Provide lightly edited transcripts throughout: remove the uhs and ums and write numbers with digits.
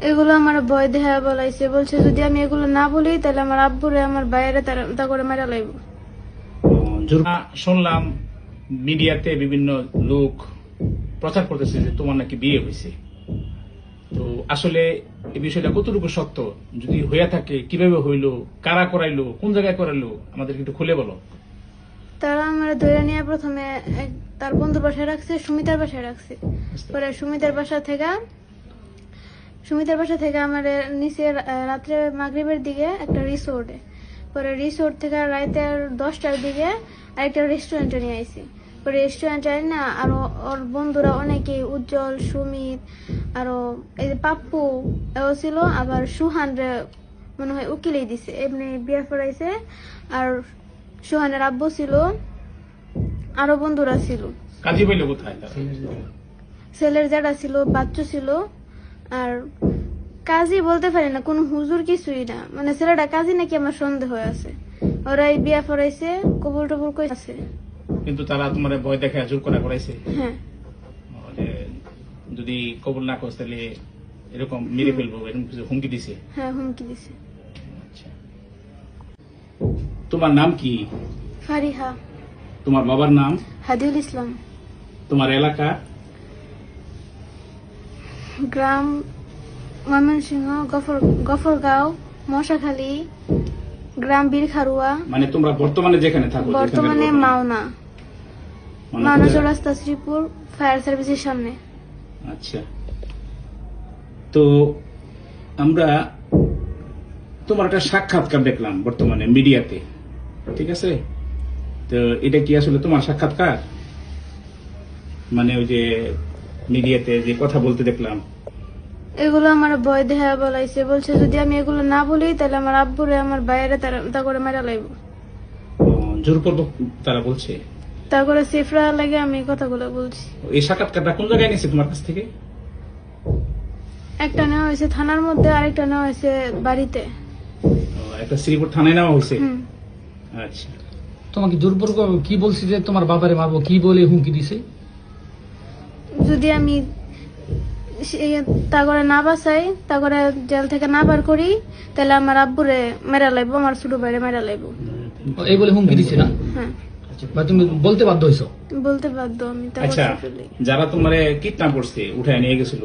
এগুলো আমার ভয় দেহা বলাইছে, বলছে যদি আমি এগুলো না বলি তাহলে আমার আব্বুরে আমার বাইরে তা করে মেরা লাইব। শুনলাম মিডিয়াতে বিভিন্ন লোক প্রচার করতেছে যে তোমার নাকি বিয়ে হয়েছে। তো আসলে এই বিষয়টা কতটুকু সত্য, যদি হয়ে থাকে কিভাবে হইলো, কারা করাইলো, কোন জায়গায় করাইলো, আমাদের একটু খুলে বলো। তারা আমার ধরে নিয়ে প্রথমে তার বন্ধুর বাসায় রাখছে, সুমিতার বাসায় রাখছে। পরে সুমিতার বাসা থেকে আমার নিচে রাত্রে মাগরিবের দিকে একটা রিসোর্টে, পরে রিসোর্ট থেকে রাতে 10টার দিকে আরেকটা রেস্টুরেন্টে নিয়ে আইছি। পরে রেস্টুরেন্টে না আরো ওর বন্ধুরা অনেকে, উজ্জ্বল, সুমিত, আরো এই যে পাপ্পু এও ছিল, আবার সুহান রে মনে হয় উকিলেই দিছে, এমনি বিয়ে পড়াইছে। আর সুহানের আব্বু ছিল, আরো বন্ধুরা ছিল। কাজী পাইলো কোথায় তারা? ছেলের জ্যাঠা ছিল, বাচ্চু ছিল। আর কাজী বলতে পারি না, কোন হুজুর কিছুই না, মানে ছেলেটা কাজী নাকি আমার সন্দেহ আছে। ওরাই বিয়া পড়াইছে, কবুল টবুল কইছে। কিন্তু তারা তোমার ভয় দেখে জোর করা করাইছে। হ্যাঁ, যে যদি কবুল না করছ তাহলে এরকম মেরে ফেলবো, এরকম কিছু হুমকি দিছে। হ্যাঁ, হুমকি দিছে। আচ্ছা, তোমার নাম কি? ফারিহা। তোমার বাবার নাম? হাদিউল ইসলাম। তোমার এলাকা? গ্রাম ময়মনসিংহ, গফরগাঁও, মশাখালী, গ্রাম বীরখারুয়া। মানে তোমরা বর্তমানে যেখানে থাকো? বর্তমানে মাওনা, মাওনা চৌরাস্তা, শ্রীপুর ফায়ার সার্ভিসের সামনে। আচ্ছা, তো আমরা তোমার একটা সাক্ষাৎকার দেখলাম বর্তমানে মিডিয়াতে, ঠিক আছে? তো এটা কি আসলে তোমার সাক্ষাৎকার? মানে ওই যে মিডিয়াতে যে কথা বলতে দেখলাম, এগুলো আমার ভয় দেহা বলাইছে, বলছে যদি আমি এগুলো না বলি তাহলে আমার আব্বুরে আমার বাইরে তা করে মেরা লাইব। জোরপূর্বক তারা বলছে। তা করে সেফরা লাগে আমি কথাগুলো বলছি। এই সাক্ষাৎকারটা কোন জায়গায় নিয়েছে তোমার কাছ থেকে? একটা নেওয়া হয়েছে থানার মধ্যে, আরেকটা নেওয়া হয়েছে বাড়িতে। একটা শ্রীপুর থানায় নেওয়া হয়েছে। আচ্ছা, তোমাকে জোরপূর্বক কি বলছি যে তোমার বাবারে মারবো, কি বলে হুমকি দিছে? যদি আমি তা করে না বাঁচাই, তা করে জেল থেকে না বার করি, তাহলে আমার আব্বুরে মেরা লাইবো, আমার ছোট ভাইরে মেরা লাইবো। এই বলে হুমকি দিছে না? হ্যাঁ, বা তুমি বলতে বাধ্য হইছো? বলতে বাধ্য আমি। আচ্ছা, যারা তোমার কিডন্যাপ করছে, উঠায় নিয়ে গেছিল,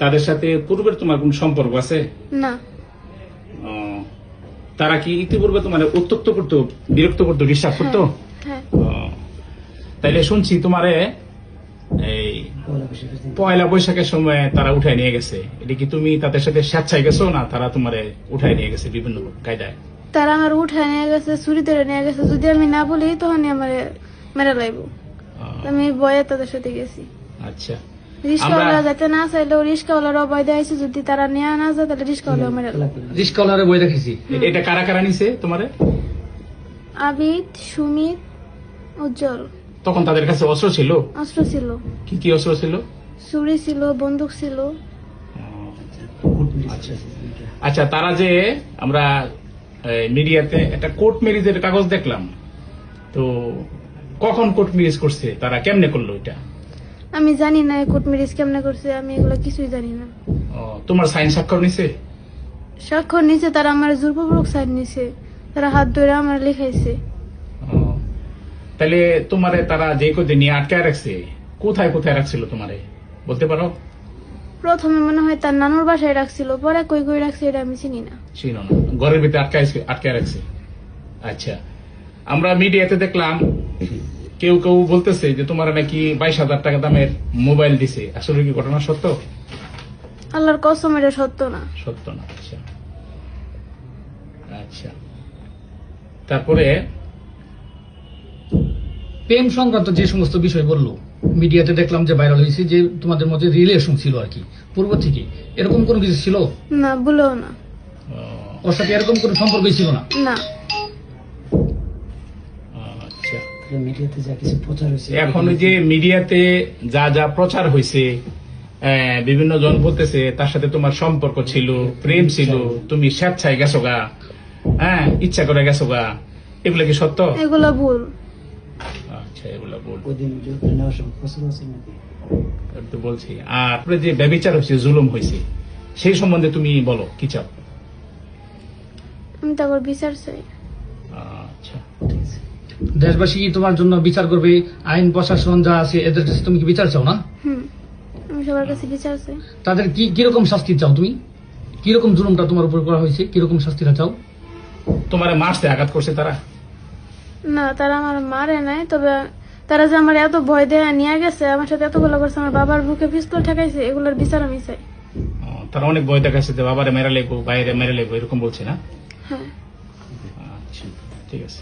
তাদের সাথে পূর্বের তোমার কোন সম্পর্ক আছে? না। তারা কি ইতিপূর্বে তোমার উত্তক্ত করতো, বিরক্ত করতো, ডিস্টার্ব করতো? হ্যাঁ। তাইলে শুনছি তোমারে এই পয়লা বৈশাখের সময় তারা উঠায় নিয়ে গেছে, এটা কি তুমি তাদের সাথে স্বেচ্ছায় গেছো না তারা তোমারে উঠায় নিয়ে গেছে বিভিন্ন কায়দায়? তারা আমার উঠায় নিয়ে গেছে, চুরি ধরে নিয়ে গেছে। যদি আমি না বলি তখনই আমার মেরা লাইবো। আমি ভয়ে তাদের সাথে গেছি। আচ্ছা, রিস্কাওয়ালা যাতে না চাইলেও রিস্কাওয়ালারও ভয় দেখাইছে, যদি তারা নেওয়া না যায় তাহলে রিস্কাওয়ালাও মেরা লাইবো। রিস্কাওয়ালারে বই দেখেছি। এটা কারা কারা নিছে তোমারে? আবিদ, সুমিত, উজ্জ্বল। তখন তাদের কাছে অস্ত্র ছিল? অস্ত্র ছিল। কি কি অস্ত্র ছিল? ছুরি ছিল, বন্দুক ছিল। আচ্ছা, তারা যে আমরা মিডিয়াতে একটা কোর্ট ম্যারেজের কাগজ দেখলাম, তো কখন কোর্ট ম্যারেজ করছে, তারা কেমনে করলো এটা? আমি জানি না কোর্ট ম্যারেজ কেমনে করছে, আমি এগুলো কিছুই জানি না। তোমার সাইন স্বাক্ষর নিছে? স্বাক্ষর নিছে, তারা আমার জোরপূর্বক সাইন নিছে, তারা হাত ধরে আমার লেখাইছে। তাহলে তোমারে তারা যে কদিন নিয়ে আটকায় রাখছে, কোথায় কোথায় রাখছিল তোমারে বলতে পারো? প্রথমে মনে হয় তার নানুর বাসায় রাখছিল, পরে কই কই রাখছে এটা আমি চিনি না। চিনো না? ঘরের ভিতরে আটকায় রাখছে। আচ্ছা, আমরা মিডিয়াতে দেখলাম কেউ কেউ বলতেছে যে তোমার নাকি 22,000 টাকা দামের মোবাইল দিছে, আসলে কি ঘটনা সত্য? আল্লাহর কসম এটা সত্য না। সত্য না? আচ্ছা আচ্ছা, তারপরে প্রেম সংক্রান্ত যে সমস্ত বিষয় বললো মিডিয়াতে দেখলাম যে ভাইরাল হয়েছে, যে তোমাদের মধ্যে রিলেশন ছিল আর কি পূর্ব থেকে, এরকম কোনো কিছু ছিল না? বলেও না। ওর সাথে এরকম কোনো সম্পর্কই ছিল না? না। আচ্ছা, এখন যে মিডিয়াতে যা যা প্রচার হয়েছে, বিভিন্ন জন বলতেছে তার সাথে তোমার সম্পর্ক ছিল, প্রেম ছিল, তুমি স্বেচ্ছায় গেছো গা, হ্যাঁ ইচ্ছা করে গেছো গা, এগুলো কি সত্য? এগুলো ভুল। আচ্ছা, এগুলো ভুল তো বলছি। আর যে ব্যভিচার হয়েছে, জুলুম হয়েছে, সেই সম্বন্ধে তুমি বলো কি চাও। আমি তারপর বিচার চাই। আচ্ছা ঠিক আছে। দেশবাসী কি তোমার জন্য বিচার করবে? আইন প্রশাসন যা আছে এদের কাছে তুমি কি বিচার চাও না? আমি সবার কাছে বিচার চাই। তাদের কি কিরকম শাস্তি চাও তুমি? কিরকম জুলুমটা তোমার উপর করা হয়েছে, কিরকম শাস্তিটা চাও? তোমার মারতে আঘাত করছে তারা? না, তারা আমার মারে নাই, তবে তারা যে আমার এত ভয় দেয়া নিয়ে গেছে, আমার সাথে এতগুলো করছে, আমার বাবার বুকে পিস্তল ঠেকাইছে, এগুলোর বিচার আমি চাই। তারা অনেক ভয় দেখাচ্ছে যে বাবারে মেরে লেগো, বাইরে মেরে লেগো, এরকম বলছে না? হ্যাঁ। আচ্ছা ঠিক আছে।